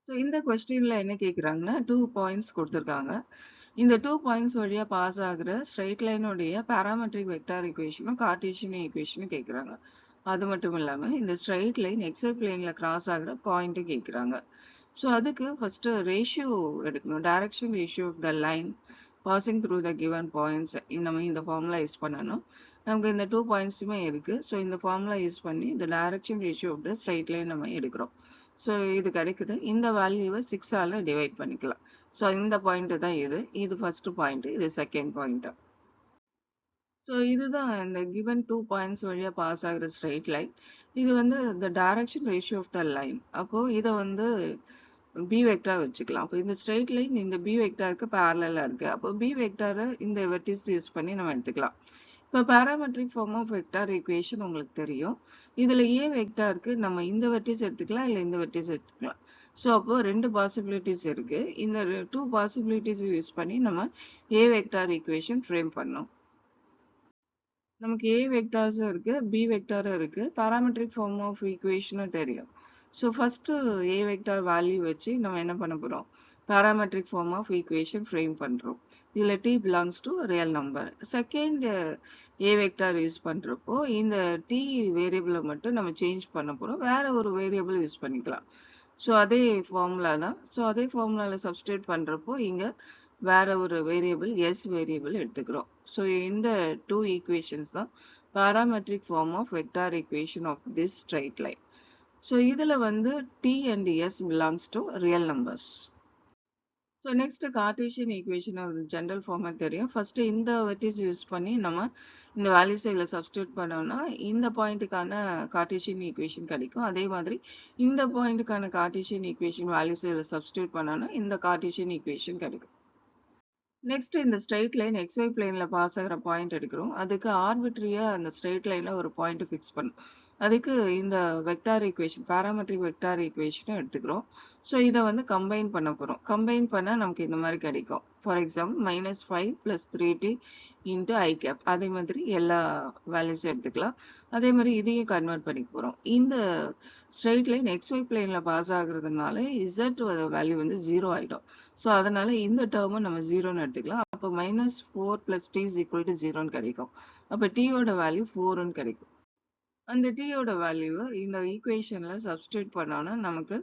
So இந்த கொஸ்டின்ல என்ன கேட்குறாங்கன்னா 2 பாயிண்ட்ஸ் கொடுத்துருக்காங்க. இந்த 2 பாயிண்ட்ஸ் வழியா பாஸ் ஆகுற ஸ்ட்ரெயிட் லைனுடைய பாராமெட்ரிக் வெக்டார் ஈக்குவேஷனும் கார்ட்டீசியன் ஈக்குவேஷனும் கேட்குறாங்க. அது மட்டும் இல்லாம இந்த ஸ்ட்ரெயிட் லைன் XY பிளேன்ல கிராஸ் ஆகுற பாயிண்ட்டும் கேட்குறாங்க. ஸோ அதுக்கு ஃபர்ஸ்ட் ரேஷியோ எடுக்கணும். Direction ratio of the line passing through the given points நம்ம இந்த ஃபார்முலா யூஸ் பண்ணணும். நமக்கு இந்த 2 பாயிண்ட்ஸுமே இருக்கு. ஸோ இந்த ஃபார்முலா யூஸ் பண்ணி இந்த direction ratio of the straight line நம்ம எடுக்கிறோம். ஸோ இது கிடைக்குது. இந்த வேல்யூவை 6ஆல டிவைட் பண்ணிக்கலாம். ஸோ இந்த பாயிண்ட் தான் இது. இது ஃபர்ஸ்ட் பாயிண்ட், இது செகண்ட் பாயிண்ட். ஸோ இதுதான் இந்த கிவன் 2 பாயிண்ட்ஸ் வழியா பாஸ் ஆகுற ஸ்ட்ரெயிட் லைன். இது வந்து the direction ratio of the line. அப்போ இதை வந்து பி வெக்டார் வச்சுக்கலாம். அப்போ இந்த ஸ்ட்ரெயிட் லைன் இந்த பி வெக்டாருக்கு பேரலா இருக்கு. அப்போ பி வெக்டாரை இந்த வெர்டிஸ் யூஸ் பண்ணி நம்ம எடுத்துக்கலாம். இப்போ parametric form of vector equation உங்களுக்கு தெரியும். இதுல ஏ வெக்டாருக்கு நம்ம இந்த வெர்டிஸ் எடுத்துக்கலாம், இல்லை இந்த வெர்டிஸ் எடுத்துக்கலாம். ஸோ அப்போ 2 பாசிபிலிட்டிஸ் இருக்கு. இந்த 2 பாசிபிலிட்டிஸ் யூஸ் பண்ணி நம்ம ஏ வெக்டார் ஈக்குவேஷன் ஃப்ரேம் பண்ணோம். நமக்கு ஏ வெக்டார்ஸும் இருக்கு, பி வெக்டாரும் இருக்கு, பாராமெட்ரிக் ஃபார்ம் ஆஃப் ஈக்குவேஷனும் தெரியும். So first A vector value வச்சு நம்ம என்ன பண்ண போறோம், parametric form of equation frame பண்றோம். இதுல t belongs to real number. Second A vector use பண்றப்போ இந்த டி வேரியபிளை மட்டும் நம்ம சேஞ்ச் பண்ண போறோம், வேற ஒரு வேரியபிள் யூஸ் பண்ணிக்கலாம். ஸோ அதே ஃபார்முலா தான். ஸோ அதே ஃபார்முலாவில் சப்ஸ்டியூட் பண்ணுறப்போ இங்கே வேற ஒரு வேரியபிள் எஸ் வேரியபிள் எடுத்துக்கிறோம். ஸோ இந்த 2 ஈக்குவேஷன்ஸ் தான் parametric form of vector equation of this straight line. So இதில் வந்து t and s belongs to real numbers. So next Cartesian equation general format தெரியும். ஃபர்ஸ்ட் இந்த வெர்டிஸ் யூஸ் பண்ணி நம்ம இந்த வேல்யூஸ் இதில் சப்ஸ்டியூட் பண்ணோம்னா இந்த பாயிண்ட்டுக்கான கார்ட்டீசியன் ஈக்குவேஷன் கிடைக்கும். அதே மாதிரி இந்த பாயிண்ட்டுக்கான கார்ட்டீசியன் ஈக்குவேஷன் வேல்யூஸ் இதில் சப்ஸ்டியூட் பண்ணோம்னா இந்த கார்ட்டீசியன் ஈக்குவேஷன் கிடைக்கும். நெக்ஸ்ட் இந்த ஸ்ட்ரெயிட் லைன் XY பிளேன்ல பாஸ் ஆகிற பாயிண்ட் எடுக்கிறோம். அதுக்கு ஆர்பிட்ரியா அந்த ஸ்ட்ரெயிட் லைன்ல ஒரு பாயிண்ட் ஃபிக்ஸ் பண்ணும். அதுக்கு இந்த வெக்டார் ஈக்குவேஷன் பாராமெட்ரிக் வெக்டார் ஈக்குவேஷனும் எடுத்துக்கிறோம். ஸோ இதை வந்து கம்பைன் பண்ண போகிறோம். கம்பைன் பண்ணால் நமக்கு இந்த மாதிரி கிடைக்கும். For example -5 + 3t into i cap. அதே மாதிரி எல்லா வேல்யூஸும் எடுத்துக்கலாம். அதே மாதிரி இதையும் கன்வெர்ட் பண்ணிக்க போகிறோம். இந்த ஸ்ட்ரெயிட் லைன் XY பிளேன்ல பாஸ் ஆகுறதுனால Z வேல்யூ வந்து 0 ஆகிடும். ஸோ அதனால இந்த டேர்மை நம்ம 0ன்னு எடுத்துக்கலாம். அப்போ -4 + t = 0ன்னு கிடைக்கும். அப்போ டீயோட வேல்யூ 4ன்னு கிடைக்கும். அந்த டீயோட வேல்யூவை இந்த ஈக்குவேஷன்ல சப்ஸ்டியூட் பண்ணோம்னா நமக்கு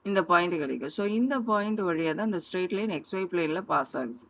இந்த பாயிண்ட் கிடைக்கும். ஸோ இந்த பாயிண்ட் வழியா தான் இந்த ஸ்ட்ரெயிட் லைன் XY பிளேன்ல பாஸ் ஆகுது.